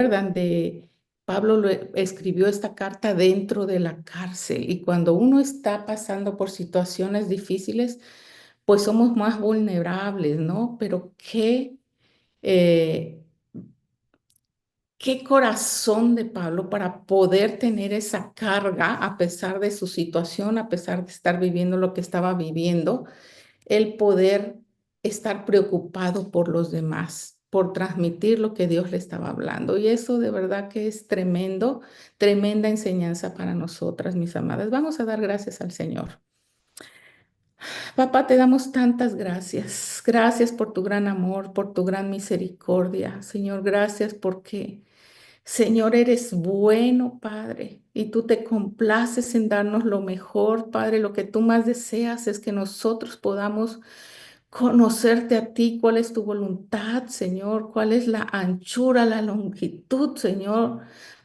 acuerdan de Pablo escribió esta carta dentro de la cárcel y cuando uno está pasando por situaciones difíciles, pues somos más vulnerables, ¿no? Pero eh, qué corazón de Pablo para poder tener esa carga a pesar de su situación, a pesar de estar viviendo lo que estaba viviendo, el poder estar preocupado por los demás, por transmitir lo que Dios le estaba hablando. Y eso de verdad que es tremendo, tremenda enseñanza para nosotras, mis amadas. Vamos a dar gracias al Señor. Papá, te damos tantas gracias. Gracias por tu gran amor, por tu gran misericordia. Señor, gracias porque, Señor, eres bueno, Padre, y tú te complaces en darnos lo mejor, Padre. Lo que tú más deseas es que nosotros podamos conocerte a ti, cuál es tu voluntad, Señor, cuál es la anchura, la longitud, Señor.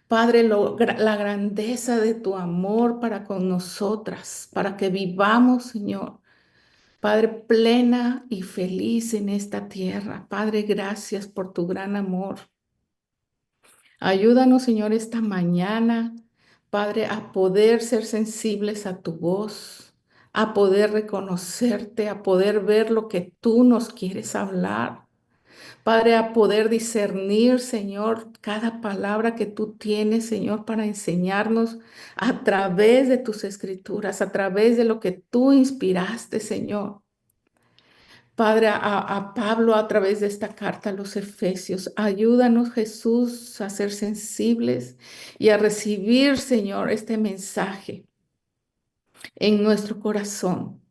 Padre, la grandeza de tu amor para con nosotras, para que vivamos, Señor. Padre, plena y feliz en esta tierra. Padre, gracias por tu gran amor. Ayúdanos, Señor, esta mañana, Padre, a poder ser sensibles a tu voz, a poder reconocerte, a poder ver lo que tú nos quieres hablar. Padre, a poder discernir, Señor, cada palabra que tú tienes, Señor, para enseñarnos a través de tus escrituras, a través de lo que tú inspiraste, Señor. Padre, a Pablo a través de esta carta a los Efesios, ayúdanos Jesús a ser sensibles y a recibir, Señor, este mensaje en nuestro corazón.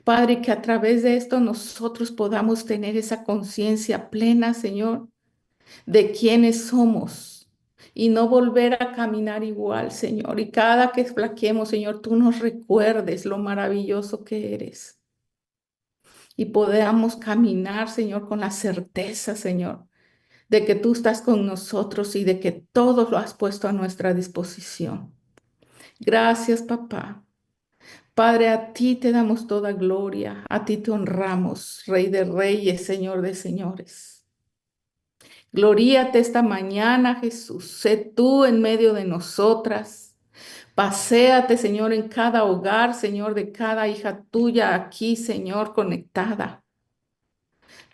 Padre, que a través de esto nosotros podamos tener esa conciencia plena, Señor, de quiénes somos y no volver a caminar igual, Señor. Y cada que flaqueemos, Señor, tú nos recuerdes lo maravilloso que eres. Y podamos caminar, Señor, con la certeza, Señor, de que tú estás con nosotros y de que todo lo has puesto a nuestra disposición. Gracias, papá. Padre, a ti te damos toda gloria, a ti te honramos, Rey de Reyes, Señor de Señores. Gloríate esta mañana, Jesús. Sé tú en medio de nosotras. Paséate, Señor, en cada hogar, Señor, de cada hija tuya aquí, Señor, conectada.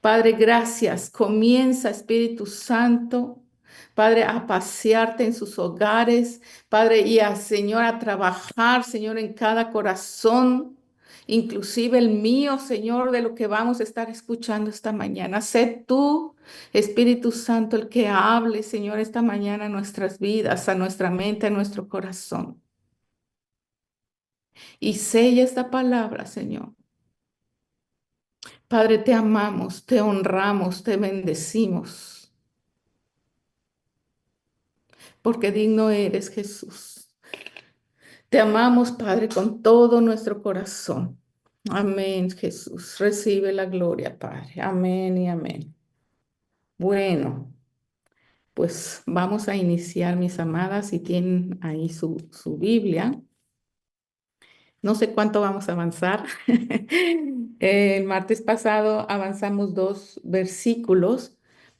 Padre, gracias. Comienza, Espíritu Santo, Padre, a pasearte en sus hogares, Padre, y a, Señor, a trabajar, Señor, en cada corazón, inclusive el mío, Señor, de lo que vamos a estar escuchando esta mañana. Sé tú, Espíritu Santo, el que hable, Señor, esta mañana a nuestras vidas, a nuestra mente, a nuestro corazón. Y sella esta palabra, Señor. Padre, te amamos, te honramos, te bendecimos. Porque digno eres, Jesús. Te amamos, Padre, con todo nuestro corazón. Amén, Jesús. Recibe la gloria, Padre. Amén y amén. Bueno, pues vamos a iniciar, mis amadas, si tienen ahí su Biblia. No sé cuánto vamos a avanzar. El martes pasado avanzamos 2 versículos,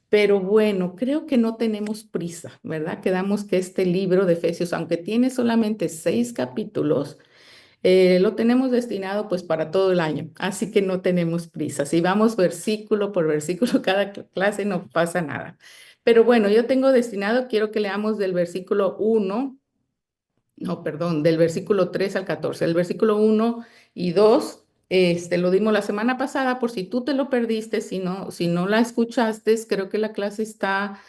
pero bueno, creo que no tenemos prisa, ¿verdad? Quedamos que este libro de Efesios, aunque tiene solamente 6 capítulos, lo tenemos destinado pues para todo el año, así que no tenemos prisa. Si vamos versículo por versículo cada clase no pasa nada. Pero bueno, yo tengo destinado, quiero que leamos del versículo 1. No, perdón, del versículo 3 al 14. El versículo 1 y 2, lo dimos la semana pasada, por si tú te lo perdiste, si no la escuchaste, creo que la clase está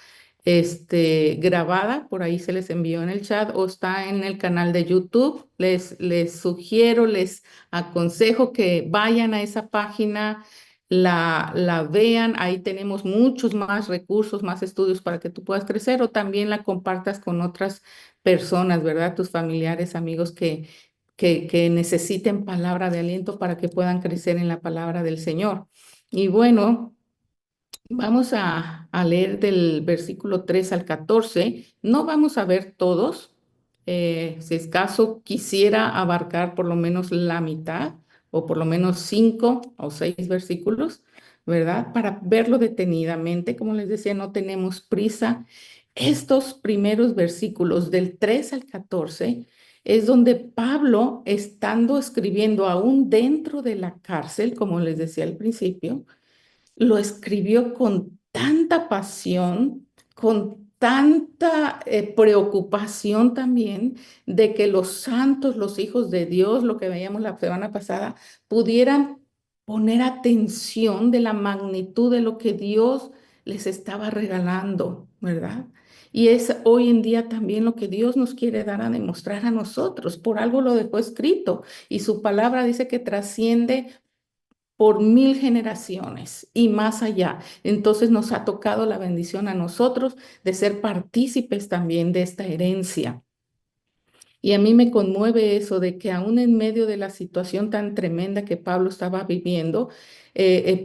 grabada, por ahí se les envió en el chat o está en el canal de YouTube. Les sugiero, les aconsejo que vayan a esa página, la vean, ahí tenemos muchos más recursos, más estudios para que tú puedas crecer o también la compartas con otras personas, ¿verdad? Tus familiares, amigos que necesiten palabra de aliento para que puedan crecer en la palabra del Señor. Y bueno, vamos a leer del versículo 3 al 14. No vamos a ver todos. Si es caso, quisiera abarcar por lo menos la mitad o por lo menos 5 o 6 versículos, ¿verdad? Para verlo detenidamente. Como les decía, no tenemos prisa. estos primeros versículos del 3 al 14 es donde Pablo, estando escribiendo aún dentro de la cárcel, como les decía al principio, lo escribió con tanta pasión, con tanta preocupación también de que los santos, los hijos de Dios, lo que veíamos la semana pasada, pudieran poner atención de la magnitud de lo que Dios les estaba regalando, ¿verdad? Y es hoy en día también lo que Dios nos quiere dar a demostrar a nosotros. Por algo lo dejó escrito y su palabra dice que trasciende por 1000 generaciones y más allá. Entonces nos ha tocado la bendición a nosotros de ser partícipes también de esta herencia. Y a mí me conmueve eso de que aún en medio de la situación tan tremenda que Pablo estaba viviendo,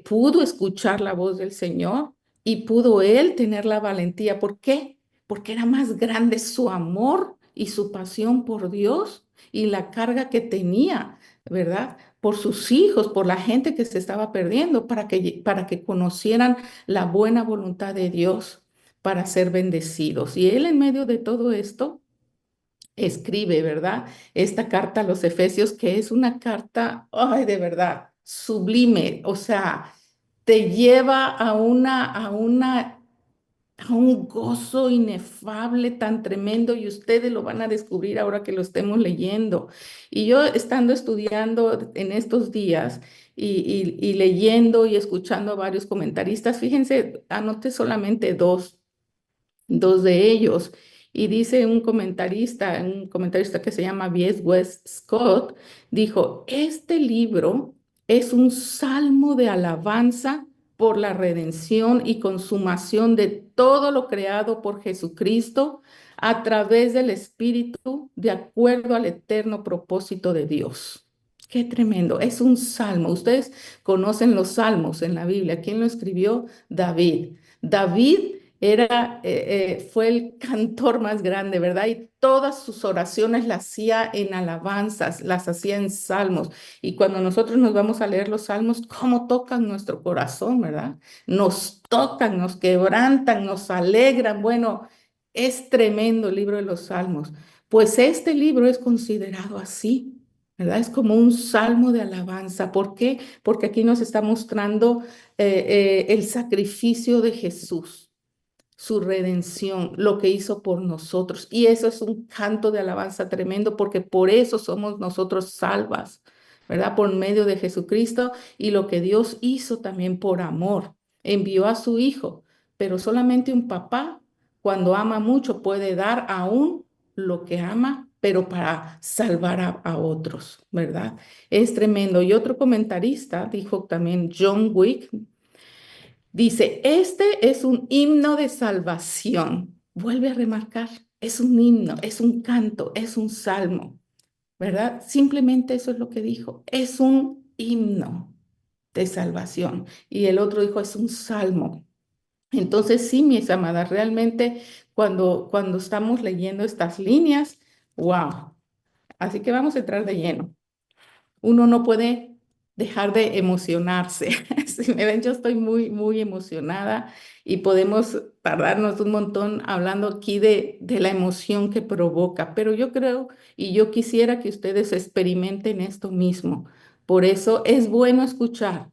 pudo escuchar la voz del Señor y pudo él tener la valentía. ¿Por qué? Porque era más grande su amor y su pasión por Dios y la carga que tenía, ¿verdad? Por sus hijos, por la gente que se estaba perdiendo, para que conocieran la buena voluntad de Dios para ser bendecidos. Y él en medio de todo esto escribe, ¿verdad? Esta carta a los Efesios, que es una carta, ay, de verdad, sublime, o sea, te lleva a un gozo inefable tan tremendo y ustedes lo van a descubrir ahora que lo estemos leyendo. Y yo estando estudiando en estos días y leyendo y escuchando a varios comentaristas, fíjense, anoté solamente dos de ellos. Y dice un comentarista que se llama V.S. West Scott, dijo, este libro es un salmo de alabanza por la redención y consumación de todo lo creado por Jesucristo a través del Espíritu, de acuerdo al eterno propósito de Dios. Qué tremendo, es un salmo. Ustedes conocen los salmos en la Biblia. ¿Quién lo escribió? David. David fue el cantor más grande, ¿verdad? Y todas sus oraciones las hacía en alabanzas, las hacía en salmos. Y cuando nosotros nos vamos a leer los salmos, ¿cómo tocan nuestro corazón, ¿verdad? Nos tocan, nos quebrantan, nos alegran. Bueno, es tremendo el libro de los salmos. Pues este libro es considerado así. ¿Verdad? Es como un salmo de alabanza. ¿Por qué? Porque aquí nos está mostrando el sacrificio de Jesús, su redención, lo que hizo por nosotros. Y eso es un canto de alabanza tremendo porque por eso somos nosotros salvas, ¿verdad? Por medio de Jesucristo y lo que Dios hizo también por amor. Envió a su Hijo, pero solamente un papá, cuando ama mucho, puede dar aún lo que ama, pero para salvar a otros, ¿verdad? Es tremendo. Y otro comentarista dijo también, John Wick, dice, este es un himno de salvación. Vuelve a remarcar, es un himno, es un canto, es un salmo, ¿verdad? Simplemente eso es lo que dijo, es un himno de salvación. Y el otro dijo, es un salmo. Entonces, sí, mis amadas, realmente cuando estamos leyendo estas líneas, wow. Así que vamos a entrar de lleno. Uno no puede dejar de emocionarse. Si me ven, yo estoy muy, muy emocionada y podemos tardarnos un montón hablando aquí de la emoción que provoca, pero yo creo y yo quisiera que ustedes experimenten esto mismo. Por eso es bueno escuchar,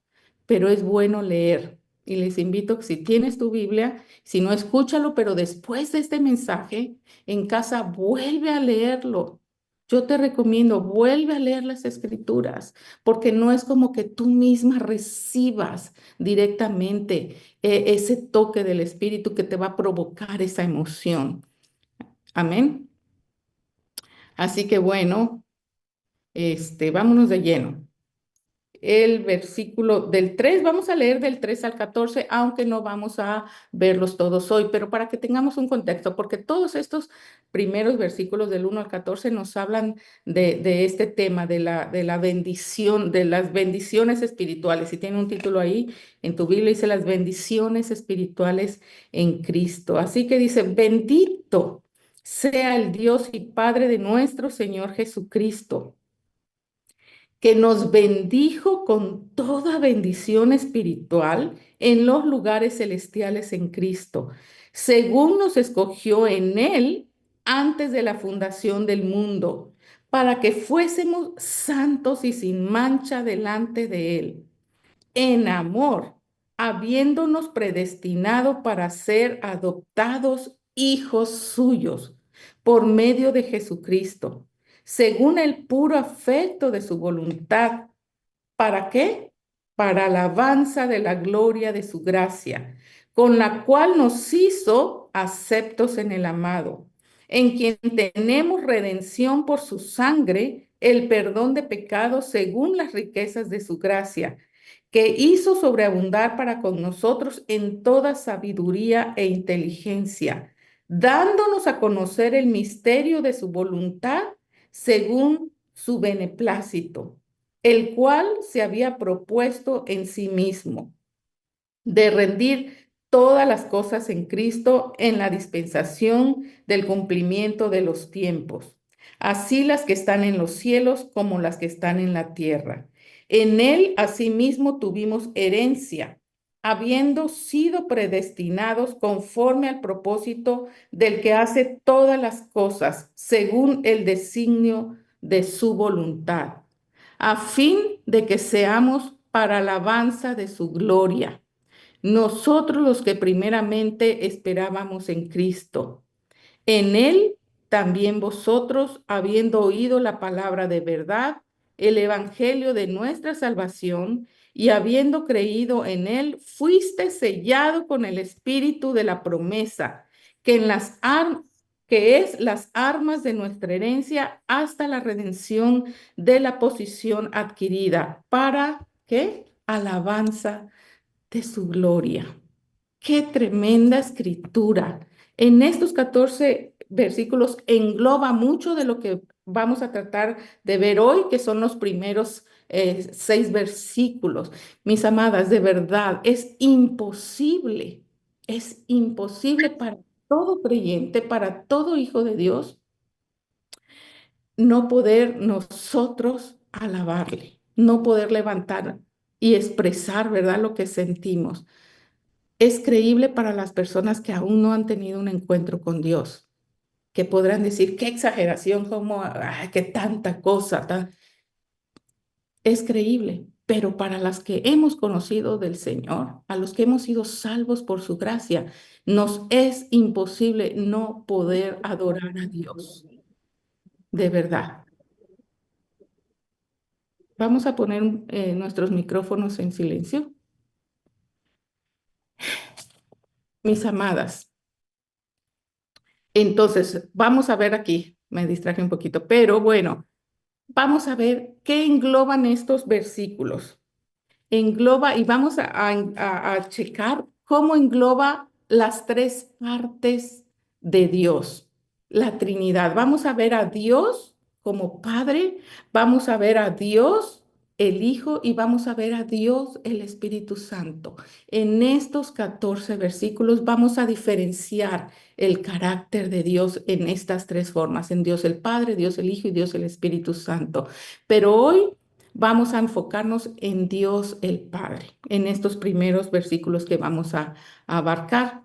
pero es bueno leer. Y les invito que si tienes tu Biblia, si no, escúchalo, pero después de este mensaje, en casa vuelve a leerlo. Yo te recomiendo, vuelve a leer las escrituras, porque no es como que tú misma recibas directamente ese toque del Espíritu que te va a provocar esa emoción. Amén. Así que bueno, vámonos de lleno. El versículo del 3, vamos a leer del 3 al 14, aunque no vamos a verlos todos hoy, pero para que tengamos un contexto, porque todos estos primeros versículos del 1 al 14 nos hablan de este tema, de la bendición, de las bendiciones espirituales. Y tiene un título ahí en tu Biblia, dice las bendiciones espirituales en Cristo. Así que dice, bendito sea el Dios y Padre de nuestro Señor Jesucristo, que nos bendijo con toda bendición espiritual en los lugares celestiales en Cristo, según nos escogió en Él antes de la fundación del mundo, para que fuésemos santos y sin mancha delante de Él en amor, habiéndonos predestinado para ser adoptados hijos suyos por medio de Jesucristo, según el puro afecto de su voluntad. ¿Para qué? Para alabanza de la gloria de su gracia, con la cual nos hizo aceptos en el amado, en quien tenemos redención por su sangre, el perdón de pecados según las riquezas de su gracia, que hizo sobreabundar para con nosotros en toda sabiduría e inteligencia, dándonos a conocer el misterio de su voluntad según su beneplácito, el cual se había propuesto en sí mismo de rendir todas las cosas en Cristo en la dispensación del cumplimiento de los tiempos, así las que están en los cielos como las que están en la tierra. En Él asimismo tuvimos herencia, habiendo sido predestinados conforme al propósito del que hace todas las cosas según el designio de su voluntad, a fin de que seamos para alabanza de su gloria, nosotros los que primeramente esperábamos en Cristo. En Él también vosotros, habiendo oído la palabra de verdad, el evangelio de nuestra salvación, y habiendo creído en Él, fuiste sellado con el espíritu de la promesa, que en las que es las armas de nuestra herencia hasta la redención de la posición adquirida. ¿Para qué? Alabanza de su gloria. Qué tremenda escritura. En estos 14 versículos engloba mucho de lo que vamos a tratar de ver hoy, que son los primeros 6 versículos. Mis amadas, de verdad, es imposible para todo creyente, para todo hijo de Dios, no poder nosotros alabarle, no poder levantar y expresar, ¿verdad?, lo que sentimos. Es creíble para las personas que aún no han tenido un encuentro con Dios, que podrán decir, qué exageración, como, ay, qué tanta cosa. Es creíble, pero para las que hemos conocido del Señor, a los que hemos sido salvos por su gracia, nos es imposible no poder adorar a Dios, de verdad. Vamos a poner nuestros micrófonos en silencio. Mis amadas, entonces, vamos a ver aquí, me distraje un poquito, pero bueno. Vamos a ver qué engloban estos versículos. Engloba y vamos a checar cómo engloba las 3 partes de Dios, la Trinidad. Vamos a ver a Dios como Padre, vamos a ver a Dios el Hijo y vamos a ver a Dios el Espíritu Santo. En estos 14 versículos vamos a diferenciar el carácter de Dios en estas 3 formas, en Dios el Padre, Dios el Hijo y Dios el Espíritu Santo. Pero hoy vamos a enfocarnos en Dios el Padre, en estos primeros versículos que vamos a abarcar.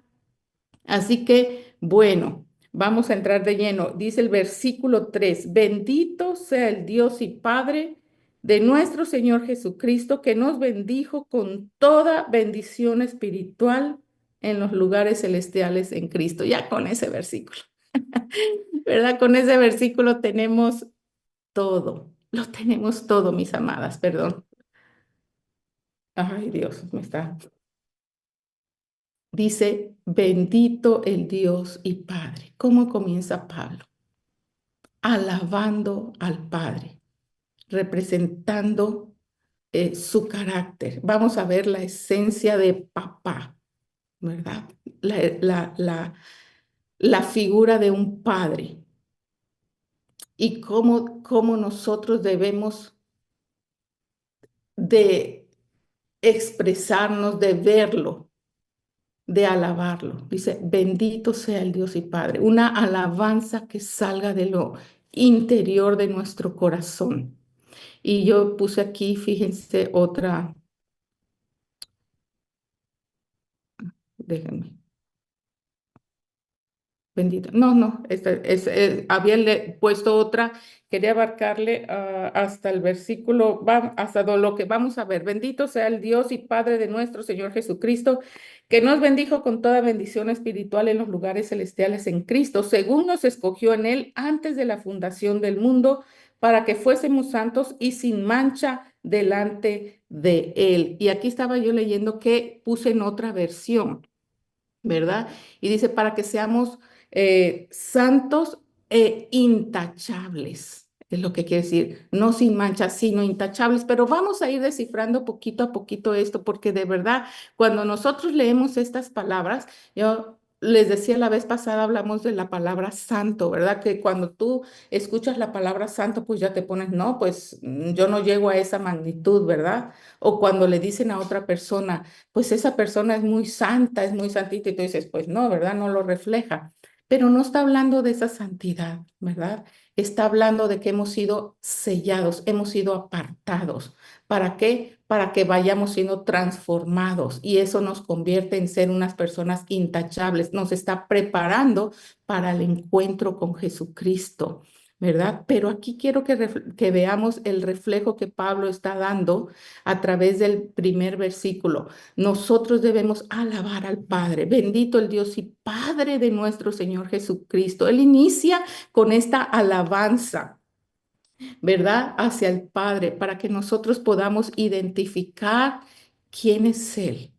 Así que, bueno, vamos a entrar de lleno. Dice el versículo 3: bendito sea el Dios y Padre de nuestro Señor Jesucristo, que nos bendijo con toda bendición espiritual en los lugares celestiales en Cristo. Ya con ese versículo, ¿verdad? Con ese versículo tenemos todo. Lo tenemos todo, mis amadas, perdón. Ay, Dios, me está. Dice, bendito el Dios y Padre. ¿Cómo comienza Pablo? Alabando al Padre, representando su carácter. Vamos a ver la esencia de papá, ¿verdad? La, la, la, la figura de un padre y cómo nosotros debemos de expresarnos, de verlo, de alabarlo. Dice, bendito sea el Dios y Padre. Una alabanza que salga de lo interior de nuestro corazón. Y yo puse aquí, fíjense, otra, déjenme. Bendito. No, no, había puesto otra, quería abarcarle hasta el versículo, hasta lo que vamos a ver. Bendito sea el Dios y Padre de nuestro Señor Jesucristo, que nos bendijo con toda bendición espiritual en los lugares celestiales en Cristo, según nos escogió en Él antes de la fundación del mundo, para que fuésemos santos y sin mancha delante de Él. Y aquí estaba yo leyendo que puse en otra versión, ¿verdad? Y dice, para que seamos santos e intachables, es lo que quiere decir, no sin mancha, sino intachables. Pero vamos a ir descifrando poquito a poquito esto, porque de verdad, cuando nosotros leemos estas palabras, yo les decía la vez pasada, hablamos de la palabra santo, ¿verdad? Que cuando tú escuchas la palabra santo, pues ya te pones, no, pues yo no llego a esa magnitud, ¿verdad? O cuando le dicen a otra persona, pues esa persona es muy santita y tú dices, pues no, ¿verdad? No lo refleja. Pero no está hablando de esa santidad, ¿verdad? Está hablando de que hemos sido sellados, hemos sido apartados. ¿Para qué? Para que vayamos siendo transformados y eso nos convierte en ser unas personas intachables. Nos está preparando para el encuentro con Jesucristo, ¿verdad? Pero aquí quiero que veamos el reflejo que Pablo está dando a través del primer versículo. Nosotros debemos alabar al Padre. Bendito el Dios y Padre de nuestro Señor Jesucristo. Él inicia con esta alabanza, ¿verdad? Hacia el Padre, para que nosotros podamos identificar quién es Él,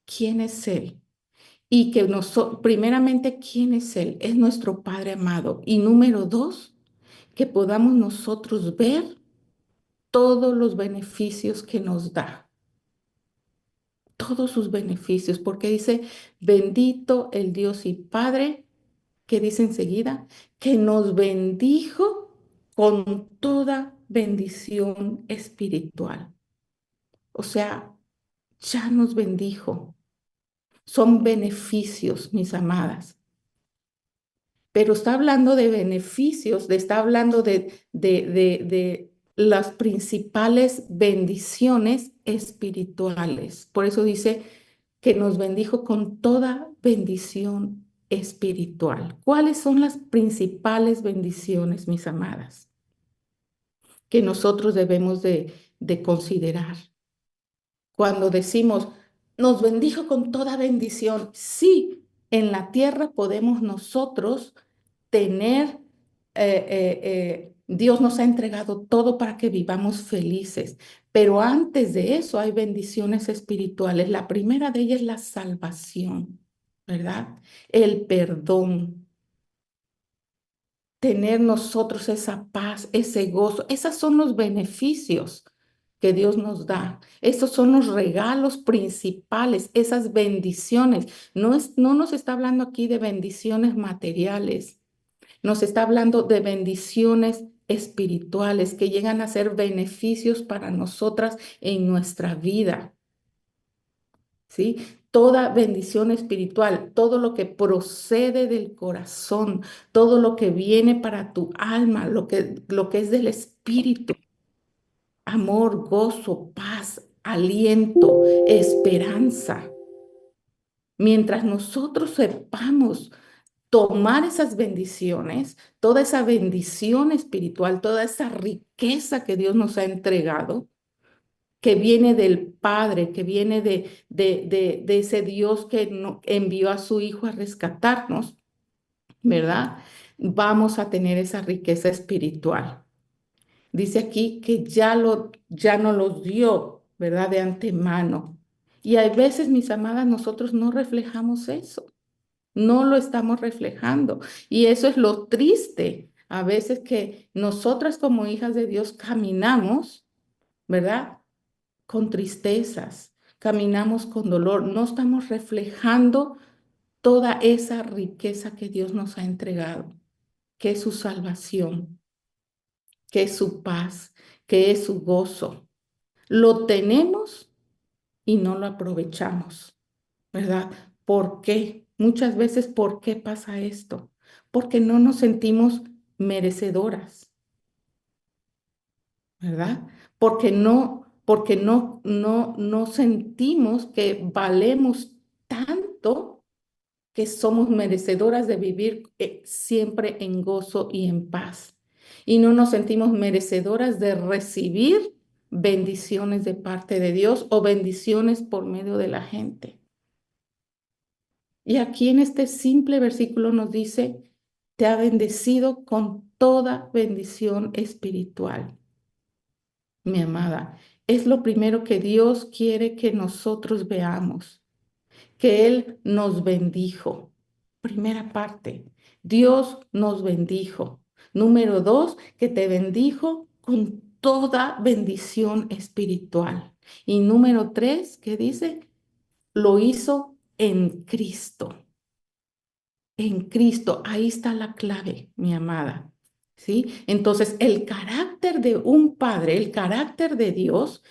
quién es Él. Y que nosotros, primeramente, quién es Él. Es nuestro Padre amado. Y número dos, que podamos nosotros ver todos los beneficios que nos da, todos sus beneficios, porque dice, bendito el Dios y Padre, que dice enseguida, que nos bendijo con toda bendición espiritual. O sea, ya nos bendijo. Son beneficios, mis amadas. Pero está hablando de beneficios, está hablando de las principales bendiciones espirituales. Por eso dice que nos bendijo con toda bendición espiritual. ¿Cuáles son las principales bendiciones, mis amadas, que nosotros debemos de considerar? Cuando decimos, nos bendijo con toda bendición, sí, en la tierra podemos nosotros tener, Dios nos ha entregado todo para que vivamos felices, pero antes de eso hay bendiciones espirituales. La primera de ellas es la salvación, ¿verdad? El perdón, tener nosotros esa paz, ese gozo. Esos son los beneficios que Dios nos da. Esos son los regalos principales, esas bendiciones. No nos está hablando aquí de bendiciones materiales, nos está hablando de bendiciones espirituales que llegan a ser beneficios para nosotras en nuestra vida. ¿Sí? Toda bendición espiritual, todo lo que procede del corazón, todo lo que viene para tu alma, lo que es del espíritu, amor, gozo, paz, aliento, esperanza. Mientras nosotros sepamos tomar esas bendiciones, toda esa bendición espiritual, toda esa riqueza que Dios nos ha entregado, que viene del Padre, que viene de ese Dios que envió a su Hijo a rescatarnos, ¿verdad? Vamos a tener esa riqueza espiritual. Dice aquí que ya nos los dio, ¿verdad? De antemano. Y hay veces, mis amadas, nosotros no reflejamos eso, no lo estamos reflejando. Y eso es lo triste. A veces que nosotras como hijas de Dios caminamos, ¿verdad? Con tristezas, caminamos con dolor, no estamos reflejando toda esa riqueza que Dios nos ha entregado, que es su salvación, que es su paz, que es su gozo. Lo tenemos y no lo aprovechamos, ¿verdad? ¿Por qué? Muchas veces, ¿por qué pasa esto? Porque no nos sentimos merecedoras, ¿verdad? Porque no sentimos que valemos tanto que somos merecedoras de vivir siempre en gozo y en paz. Y no nos sentimos merecedoras de recibir bendiciones de parte de Dios o bendiciones por medio de la gente. Y aquí en este simple versículo nos dice, te ha bendecido con toda bendición espiritual. Mi amada, es lo primero que Dios quiere que nosotros veamos, que Él nos bendijo. Primera parte, Dios nos bendijo. Número dos, que te bendijo con toda bendición espiritual. Y número tres, ¿qué dice? Lo hizo en Cristo. En Cristo, ahí está la clave, mi amada. ¿Sí? Entonces, el carácter de un padre, el carácter de Dios,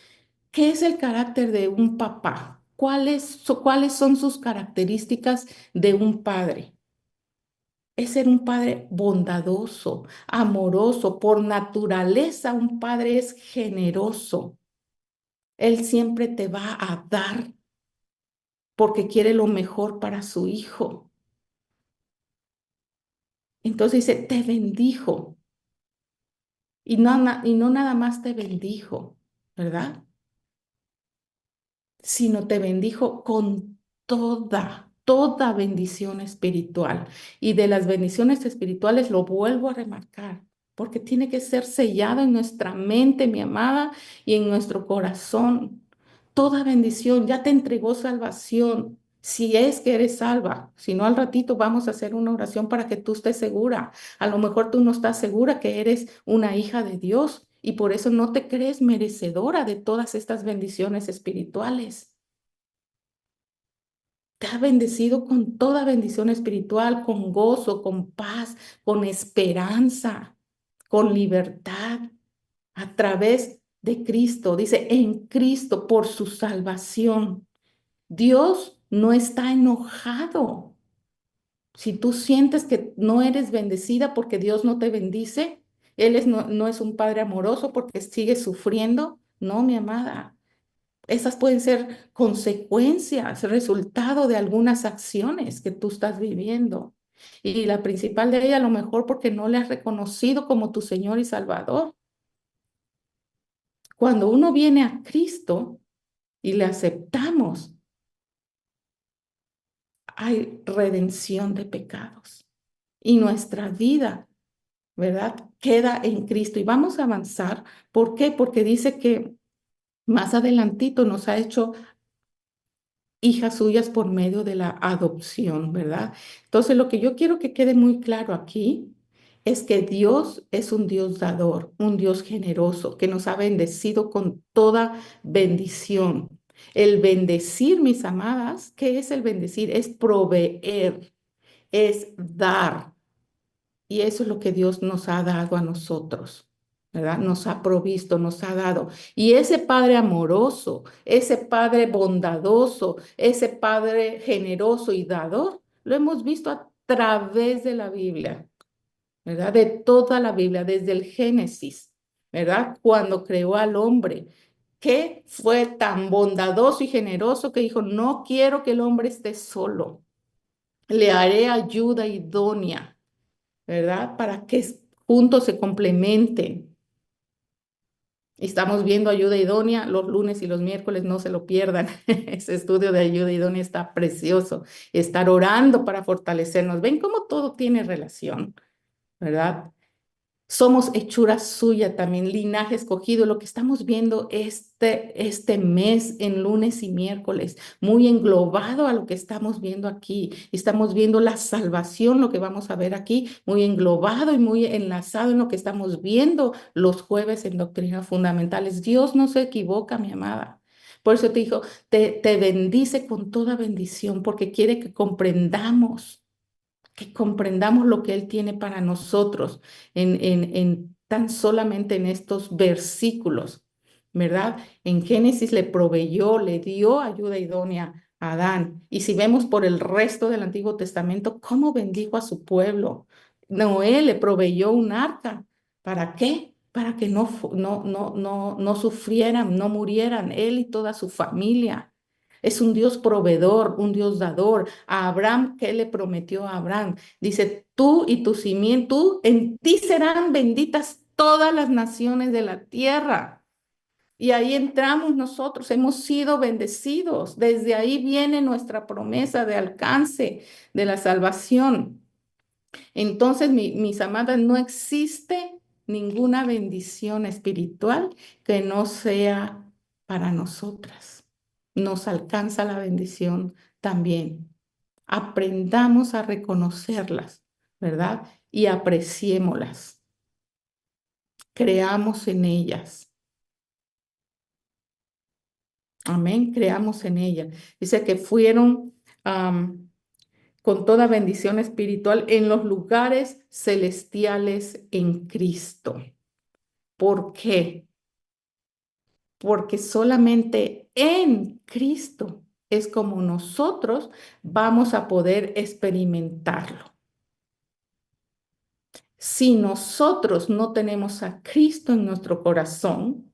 ¿qué es el carácter de un papá? ¿Cuáles son sus características de un padre? Es ser un padre bondadoso, amoroso. Por naturaleza, un padre es generoso. Él siempre te va a dar porque quiere lo mejor para su hijo. Entonces dice, te bendijo. Y no nada más te bendijo, ¿verdad? Sino te bendijo con toda bendición espiritual. Y de las bendiciones espirituales lo vuelvo a remarcar, porque tiene que ser sellado en nuestra mente, mi amada, y en nuestro corazón. Toda bendición ya te entregó salvación. Si es que eres salva, si no al ratito vamos a hacer una oración para que tú estés segura. A lo mejor tú no estás segura que eres una hija de Dios y por eso no te crees merecedora de todas estas bendiciones espirituales. Te ha bendecido con toda bendición espiritual, con gozo, con paz, con esperanza, con libertad, a través de Cristo. Dice, en Cristo, por su salvación. Dios no está enojado. Si tú sientes que no eres bendecida porque Dios no te bendice, no es un padre amoroso porque sigue sufriendo. No, mi amada. Esas pueden ser consecuencias, resultado de algunas acciones que tú estás viviendo. Y la principal de ellas, a lo mejor porque no le has reconocido como tu Señor y Salvador. Cuando uno viene a Cristo y le aceptamos, hay redención de pecados. Y nuestra vida, ¿verdad? Queda en Cristo. Y vamos a avanzar. ¿Por qué? Porque dice que más adelantito nos ha hecho hijas suyas por medio de la adopción, ¿verdad? Entonces, lo que yo quiero que quede muy claro aquí es que Dios es un Dios dador, un Dios generoso, que nos ha bendecido con toda bendición. El bendecir, mis amadas, ¿qué es el bendecir? Es proveer, es dar. Y eso es lo que Dios nos ha dado a nosotros, ¿verdad? Nos ha provisto, nos ha dado. Y ese Padre amoroso, ese Padre bondadoso, ese Padre generoso y dador, lo hemos visto a través de la Biblia, ¿verdad? De toda la Biblia, desde el Génesis, ¿verdad? Cuando creó al hombre, que fue tan bondadoso y generoso que dijo, no quiero que el hombre esté solo, le haré ayuda idónea, ¿verdad? Para que juntos se complementen. Estamos viendo ayuda idónea los lunes y los miércoles, no se lo pierdan. Ese estudio de ayuda idónea está precioso. Estar orando para fortalecernos. ¿Ven cómo todo tiene relación? ¿Verdad? Somos hechura suya también, linaje escogido, lo que estamos viendo este mes en lunes y miércoles, muy englobado a lo que estamos viendo aquí. Estamos viendo la salvación, lo que vamos a ver aquí, muy englobado y muy enlazado en lo que estamos viendo los jueves en doctrinas fundamentales. Dios no se equivoca, mi amada. Por eso te dijo, te bendice con toda bendición, porque quiere que comprendamos lo que Él tiene para nosotros en tan solamente en estos versículos, ¿verdad? En Génesis le proveyó, le dio ayuda idónea a Adán. Y si vemos por el resto del Antiguo Testamento, cómo bendijo a su pueblo. Noé le proveyó un arca. ¿Para qué? Para que no sufrieran, no murieran él y toda su familia. Es un Dios proveedor, un Dios dador. A Abraham, ¿qué le prometió a Abraham? Dice, tú y tu simiente, tú, en ti serán benditas todas las naciones de la tierra. Y ahí entramos nosotros, hemos sido bendecidos. Desde ahí viene nuestra promesa de alcance de la salvación. Entonces, mis amadas, no existe ninguna bendición espiritual que no sea para nosotras. Nos alcanza la bendición también. Aprendamos a reconocerlas, ¿verdad? Y apreciémoslas. Creamos en ellas. Amén. Creamos en ellas. Dice que fueron con toda bendición espiritual en los lugares celestiales en Cristo. ¿Por qué? Porque solamente en Cristo es como nosotros vamos a poder experimentarlo. Si nosotros no tenemos a Cristo en nuestro corazón,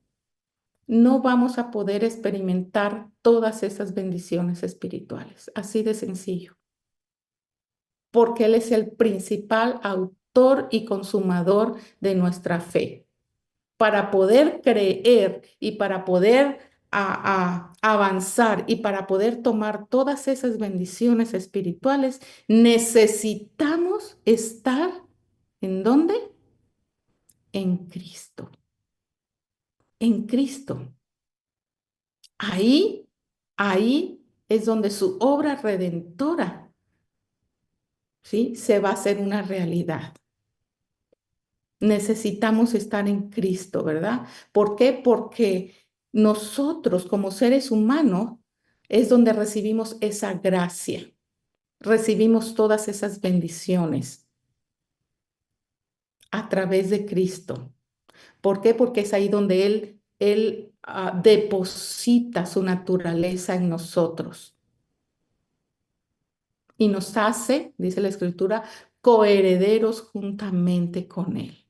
no vamos a poder experimentar todas esas bendiciones espirituales. Así de sencillo. Porque Él es el principal autor y consumador de nuestra fe. Para poder creer y para poder avanzar y para poder tomar todas esas bendiciones espirituales, necesitamos estar ¿en dónde? En Cristo. En Cristo. Ahí, ahí es donde su obra redentora, ¿sí? Se va a hacer una realidad. Necesitamos estar en Cristo, ¿verdad? ¿Por qué? Porque nosotros como seres humanos es donde recibimos esa gracia, recibimos todas esas bendiciones a través de Cristo. ¿Por qué? Porque es ahí donde Él deposita su naturaleza en nosotros y nos hace, dice la Escritura, coherederos juntamente con Él.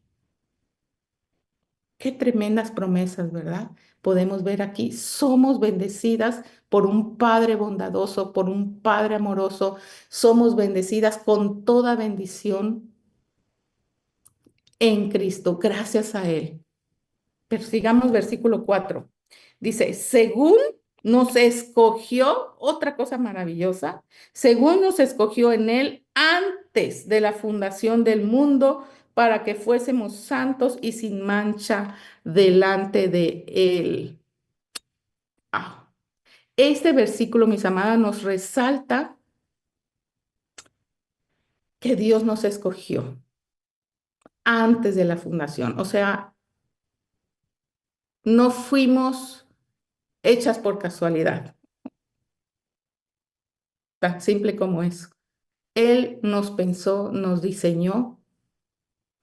Qué tremendas promesas, ¿verdad? Podemos ver aquí, somos bendecidas por un Padre bondadoso, por un Padre amoroso, somos bendecidas con toda bendición en Cristo, gracias a Él. Persigamos versículo 4. Dice, según nos escogió, otra cosa maravillosa, según nos escogió en Él antes de la fundación del mundo para que fuésemos santos y sin mancha delante de Él. Ah, este versículo, mis amadas, nos resalta que Dios nos escogió antes de la fundación. O sea, no fuimos hechas por casualidad, tan simple como eso. Él nos pensó, nos diseñó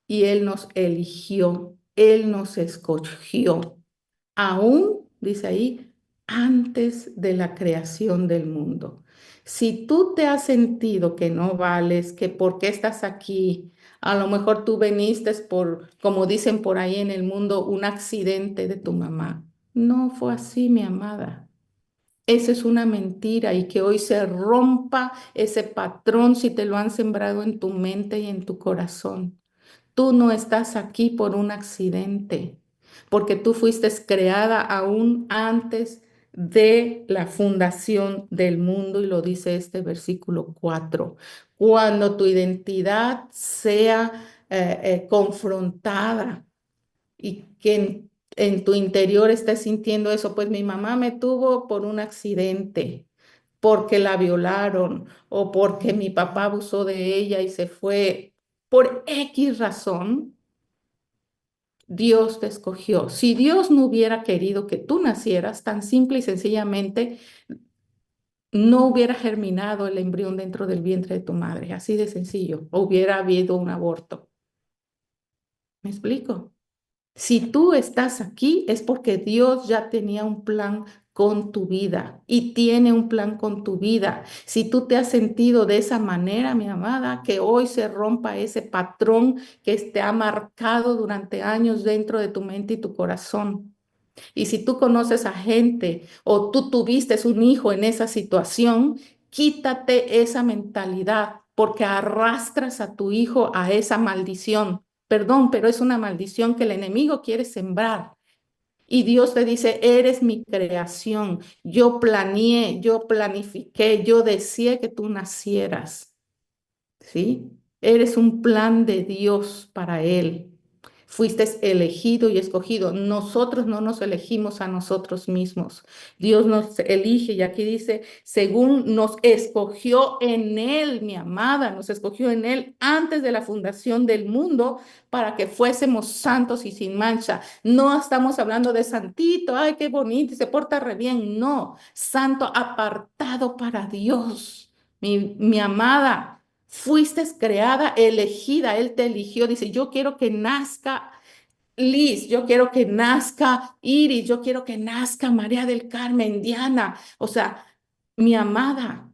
y Él nos eligió, Él nos escogió, aún, dice ahí, antes de la creación del mundo. Si tú te has sentido que no vales, que por qué estás aquí, a lo mejor tú veniste por, como dicen por ahí en el mundo, un accidente de tu mamá. No fue así, mi amada. Esa es una mentira y que hoy se rompa ese patrón si te lo han sembrado en tu mente y en tu corazón. Tú no estás aquí por un accidente, porque tú fuiste creada aún antes de la fundación del mundo y lo dice este versículo 4. Cuando tu identidad sea confrontada y que en tu interior estés sintiendo eso, pues mi mamá me tuvo por un accidente, porque la violaron o porque mi papá abusó de ella y se fue. Por X razón, Dios te escogió. Si Dios no hubiera querido que tú nacieras, tan simple y sencillamente, no hubiera germinado el embrión dentro del vientre de tu madre, así de sencillo, o hubiera habido un aborto. ¿Me explico? Si tú estás aquí es porque Dios ya tenía un plan con tu vida y tiene un plan con tu vida. Si tú te has sentido de esa manera, mi amada, que hoy se rompa ese patrón que te ha marcado durante años dentro de tu mente y tu corazón. Y si tú conoces a gente o tú tuviste un hijo en esa situación, quítate esa mentalidad porque arrastras a tu hijo a esa maldición. Perdón, pero es una maldición que el enemigo quiere sembrar. Y Dios te dice, eres mi creación. Yo planeé, yo planifiqué, yo deseé que tú nacieras. ¿Sí? Eres un plan de Dios para Él. Fuiste elegido y escogido. Nosotros no nos elegimos a nosotros mismos. Dios nos elige y aquí dice, según nos escogió en Él, mi amada, nos escogió en Él antes de la fundación del mundo para que fuésemos santos y sin mancha. No estamos hablando de santito, ay, qué bonito, y se porta re bien. No, santo apartado para Dios. Mi amada. Fuiste creada, elegida, Él te eligió. Dice, yo quiero que nazca Liz, yo quiero que nazca Iris, yo quiero que nazca María del Carmen, Diana. O sea, mi amada,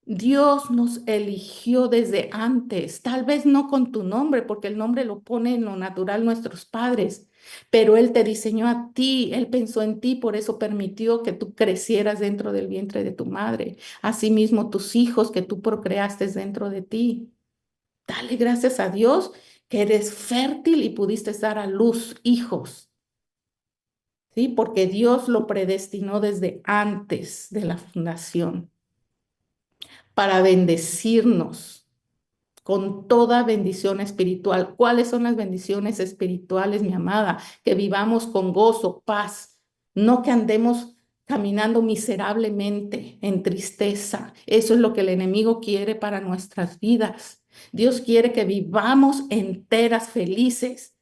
Dios nos eligió desde antes, tal vez no con tu nombre, porque el nombre lo pone en lo natural nuestros padres, pero Él te diseñó a ti, Él pensó en ti, por eso permitió que tú crecieras dentro del vientre de tu madre. Asimismo, tus hijos que tú procreaste dentro de ti. Dale gracias a Dios que eres fértil y pudiste dar a luz hijos, ¿sí? Porque Dios lo predestinó desde antes de la fundación para bendecirnos con toda bendición espiritual. ¿Cuáles son las bendiciones espirituales, mi amada? Que vivamos con gozo, paz, no que andemos caminando miserablemente en tristeza. Eso es lo que el enemigo quiere para nuestras vidas. Dios quiere que vivamos enteras, felices,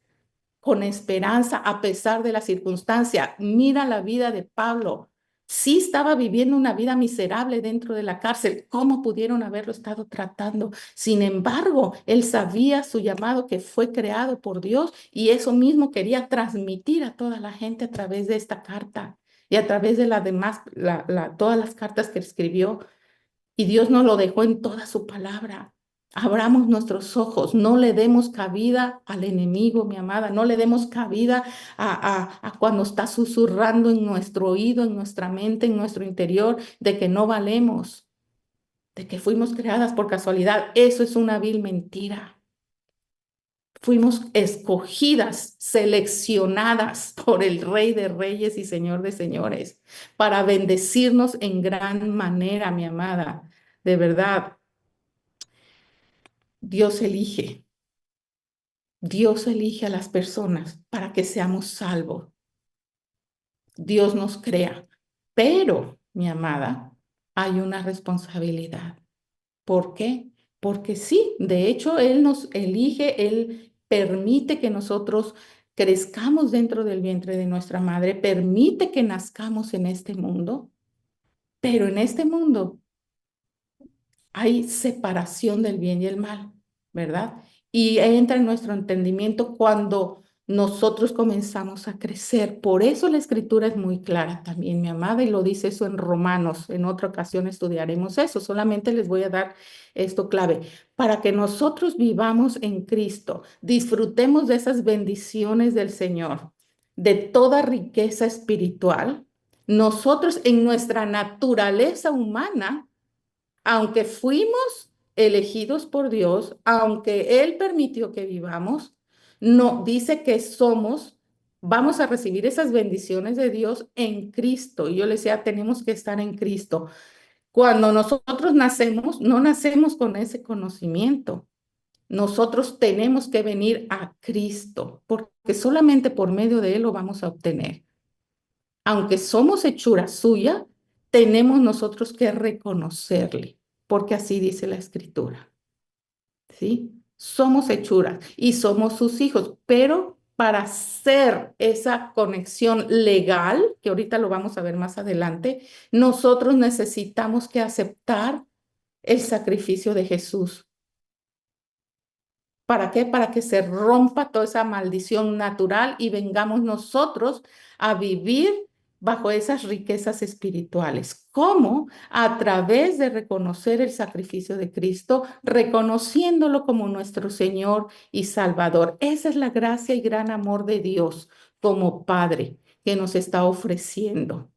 con esperanza a pesar de la circunstancia. Mira la vida de Pablo. Sí estaba viviendo una vida miserable dentro de la cárcel. ¿Cómo pudieron haberlo estado tratando? Sin embargo, él sabía su llamado que fue creado por Dios y eso mismo quería transmitir a toda la gente a través de esta carta y a través de las demás, todas las cartas que escribió. Y Dios nos lo dejó en toda su palabra. Abramos nuestros ojos, no le demos cabida al enemigo, mi amada, no le demos cabida a cuando está susurrando en nuestro oído, en nuestra mente, en nuestro interior, de que no valemos, de que fuimos creadas por casualidad. Eso es una vil mentira. Fuimos escogidas, seleccionadas por el Rey de Reyes y Señor de Señores, para bendecirnos en gran manera, mi amada. De verdad, Dios elige, Dios elige a las personas para que seamos salvos. Dios nos crea, pero, mi amada, hay una responsabilidad. ¿Por qué? Porque sí, de hecho, Él nos elige, Él permite que nosotros crezcamos dentro del vientre de nuestra madre, permite que nazcamos en este mundo, pero en este mundo hay separación del bien y el mal, ¿verdad? Y entra en nuestro entendimiento cuando nosotros comenzamos a crecer. Por eso la escritura es muy clara también, mi amada, y lo dice eso en Romanos. En otra ocasión estudiaremos eso. Solamente les voy a dar esto clave. Para que nosotros vivamos en Cristo, disfrutemos de esas bendiciones del Señor, de toda riqueza espiritual, nosotros en nuestra naturaleza humana, aunque fuimos elegidos por Dios, aunque Él permitió que vivamos, no dice que vamos a recibir esas bendiciones de Dios en Cristo. Y yo le decía, tenemos que estar en Cristo. Cuando nosotros nacemos, no nacemos con ese conocimiento. Nosotros tenemos que venir a Cristo, porque solamente por medio de Él lo vamos a obtener. Aunque somos hechura suya, tenemos nosotros que reconocerle, porque así dice la escritura, ¿sí? Somos hechuras y somos sus hijos, pero para hacer esa conexión legal, que ahorita lo vamos a ver más adelante, nosotros necesitamos que aceptar el sacrificio de Jesús. ¿Para qué? Para que se rompa toda esa maldición natural y vengamos nosotros a vivir bajo esas riquezas espirituales. ¿Cómo? A través de reconocer el sacrificio de Cristo, reconociéndolo como nuestro Señor y Salvador. Esa es la gracia y gran amor de Dios como Padre. que nos está ofreciendo.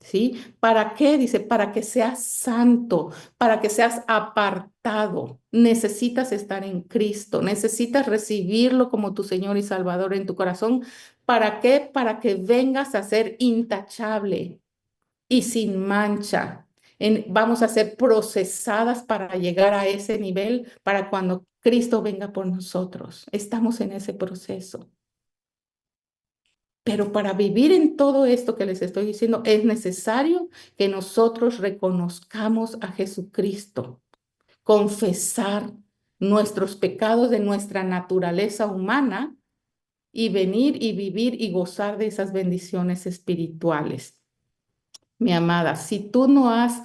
¿Sí? ¿Para qué? Dice, para que seas santo, para que seas apartado. Necesitas estar en Cristo, necesitas recibirlo como tu Señor y Salvador en tu corazón. ¿Para qué? Para que vengas a ser intachable y sin mancha. Vamos a ser procesadas para llegar a ese nivel, para cuando Cristo venga por nosotros. Estamos en ese proceso. Pero para vivir en todo esto que les estoy diciendo, es necesario que nosotros reconozcamos a Jesucristo, confesar nuestros pecados de nuestra naturaleza humana y venir y vivir y gozar de esas bendiciones espirituales. Mi amada, si tú no has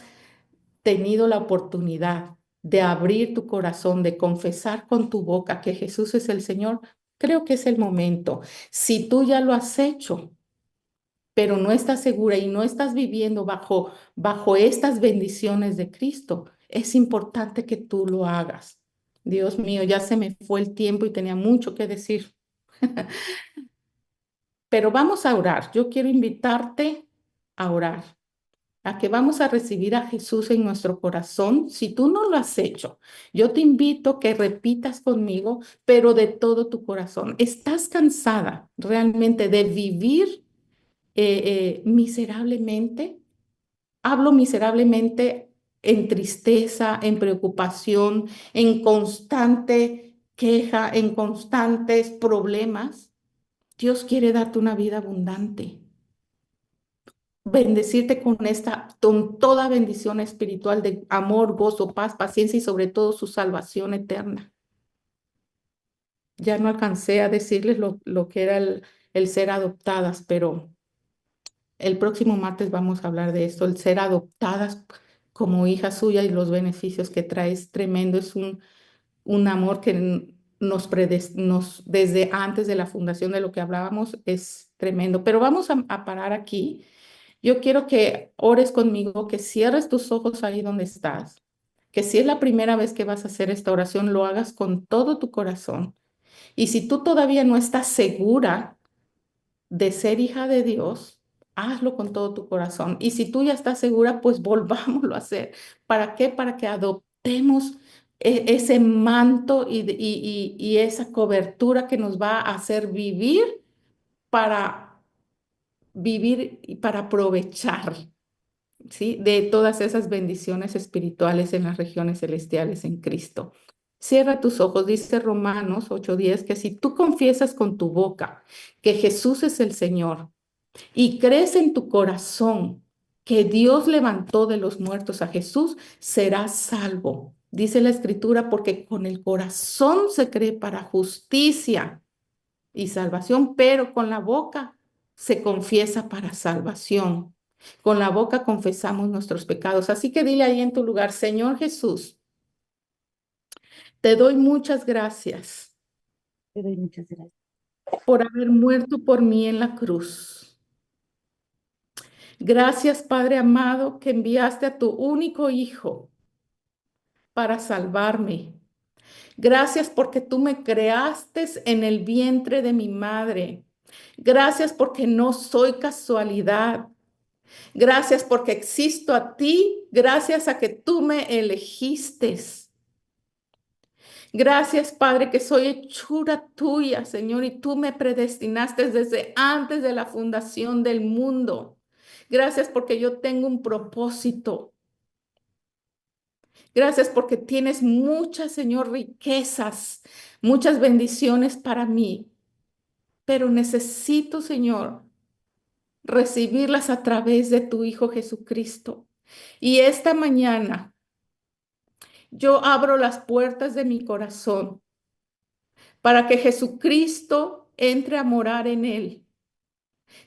tenido la oportunidad de abrir tu corazón, de confesar con tu boca que Jesús es el Señor, creo que es el momento. Si tú ya lo has hecho, pero no estás segura y no estás viviendo bajo estas bendiciones de Cristo, es importante que tú lo hagas. Dios mío, ya se me fue el tiempo y tenía mucho que decir, pero vamos a orar. Yo quiero invitarte a orar, a que vamos a recibir a Jesús en nuestro corazón. Si tú no lo has hecho, yo te invito a que repitas conmigo, pero de todo tu corazón. ¿Estás cansada realmente de vivir miserablemente? Hablo miserablemente en tristeza, en preocupación, en constante queja, en constantes problemas. Dios quiere darte una vida abundante, bendecirte con toda bendición espiritual de amor, gozo, paz, paciencia y sobre todo su salvación eterna. Ya no alcancé a decirles lo que era el ser adoptadas, pero el próximo martes vamos a hablar de esto, el ser adoptadas como hija suya y los beneficios que trae es tremendo. Es un amor que desde antes de la fundación de lo que hablábamos es tremendo. Pero vamos a parar aquí. Yo quiero que ores conmigo, que cierres tus ojos ahí donde estás, que si es la primera vez que vas a hacer esta oración, lo hagas con todo tu corazón. Y si tú todavía no estás segura de ser hija de Dios, hazlo con todo tu corazón. Y si tú ya estás segura, pues volvámoslo a hacer. ¿Para qué? Para que adoptemos ese manto y esa cobertura que nos va a hacer para vivir y para aprovechar, ¿sí? De todas esas bendiciones espirituales en las regiones celestiales en Cristo. Cierra tus ojos, dice Romanos 8:10, que si tú confiesas con tu boca que Jesús es el Señor y crees en tu corazón que Dios levantó de los muertos a Jesús, serás salvo. Dice la Escritura, porque con el corazón se cree para justicia y salvación, pero con la boca se confiesa para salvación. Con la boca confesamos nuestros pecados. Así que dile ahí en tu lugar, Señor Jesús, te doy muchas gracias Te doy muchas gracias. por haber muerto por mí en la cruz. Gracias, Padre amado, que enviaste a tu único Hijo para salvarme. Gracias porque tú me creaste en el vientre de mi madre. Gracias porque no soy casualidad. Gracias porque existo a ti, gracias a que tú me elegiste. Gracias, Padre, que soy hechura tuya, Señor, y tú me predestinaste desde antes de la fundación del mundo. Gracias porque yo tengo un propósito. Gracias porque tienes muchas, Señor, riquezas, muchas bendiciones para mí. Pero necesito, Señor, recibirlas a través de tu Hijo Jesucristo. Y esta mañana yo abro las puertas de mi corazón para que Jesucristo entre a morar en él,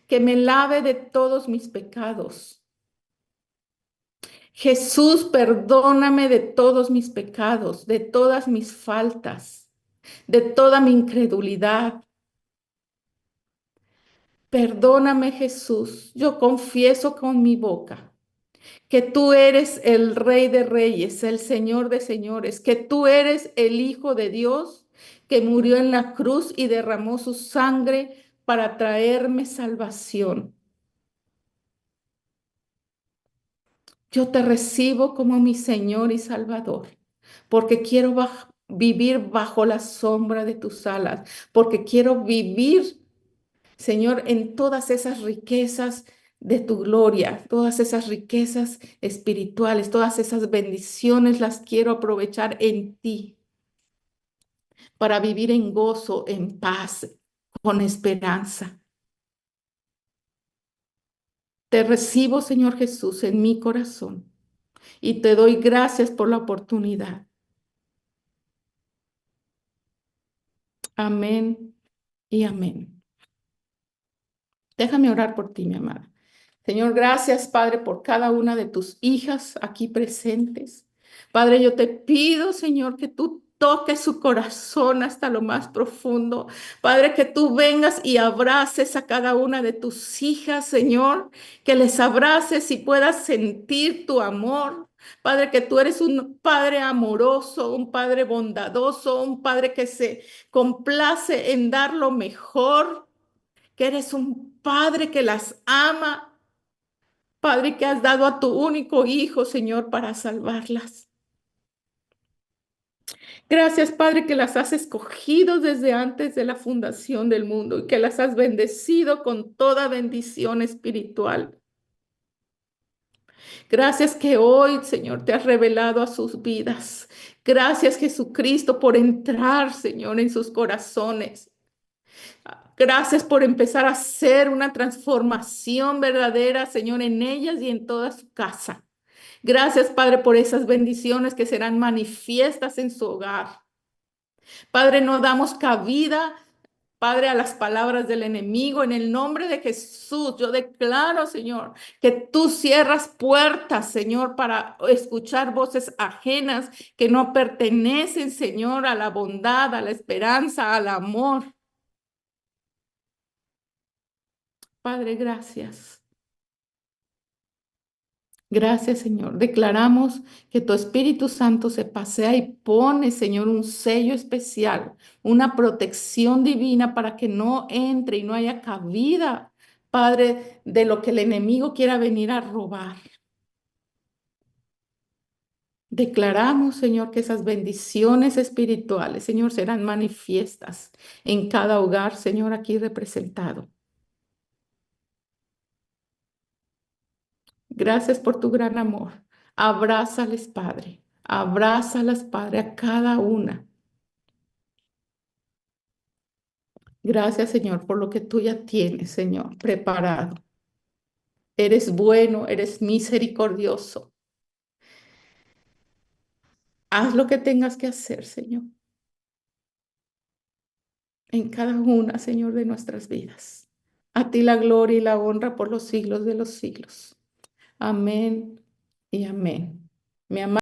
que me lave de todos mis pecados. Jesús, perdóname de todos mis pecados, de todas mis faltas, de toda mi incredulidad. Perdóname, Jesús. Yo confieso con mi boca que tú eres el Rey de Reyes, el Señor de Señores, que tú eres el Hijo de Dios que murió en la cruz y derramó su sangre para traerme salvación. Yo te recibo como mi Señor y Salvador, porque quiero vivir bajo la sombra de tus alas, porque quiero vivir, Señor, en todas esas riquezas de tu gloria, todas esas riquezas espirituales, todas esas bendiciones las quiero aprovechar en ti para vivir en gozo, en paz, con esperanza. Te recibo, Señor Jesús, en mi corazón y te doy gracias por la oportunidad. Amén y amén. Déjame orar por ti, mi amada. Señor, gracias, Padre, por cada una de tus hijas aquí presentes. Padre, yo te pido, Señor, que tú toques su corazón hasta lo más profundo. Padre, que tú vengas y abraces a cada una de tus hijas, Señor, que les abraces y puedas sentir tu amor. Padre, que tú eres un Padre amoroso, un Padre bondadoso, un Padre que se complace en dar lo mejor, que eres un Padre que las ama, Padre que has dado a tu único Hijo, Señor, para salvarlas. Gracias, Padre, que las has escogido desde antes de la fundación del mundo y que las has bendecido con toda bendición espiritual. Gracias que hoy, Señor, te has revelado a sus vidas. Gracias, Jesucristo, por entrar, Señor, en sus corazones. Gracias por empezar a hacer una transformación verdadera, Señor, en ellas y en toda su casa. Gracias, Padre, por esas bendiciones que serán manifiestas en su hogar. Padre, no damos cabida, Padre, a las palabras del enemigo. En el nombre de Jesús, yo declaro, Señor, que tú cierras puertas, Señor, para escuchar voces ajenas que no pertenecen, Señor, a la bondad, a la esperanza, al amor. Padre, gracias. Gracias, Señor. Declaramos que tu Espíritu Santo se pasea y pone, Señor, un sello especial, una protección divina para que no entre y no haya cabida, Padre, de lo que el enemigo quiera venir a robar. Declaramos, Señor, que esas bendiciones espirituales, Señor, serán manifiestas en cada hogar, Señor, aquí representado. Gracias por tu gran amor. Abrázales, Padre. Abrázalas, Padre, a cada una. Gracias, Señor, por lo que tú ya tienes, Señor, preparado. Eres bueno, eres misericordioso. Haz lo que tengas que hacer, Señor, en cada una, Señor, de nuestras vidas. A ti la gloria y la honra por los siglos de los siglos. Amén y amén. Mi amado.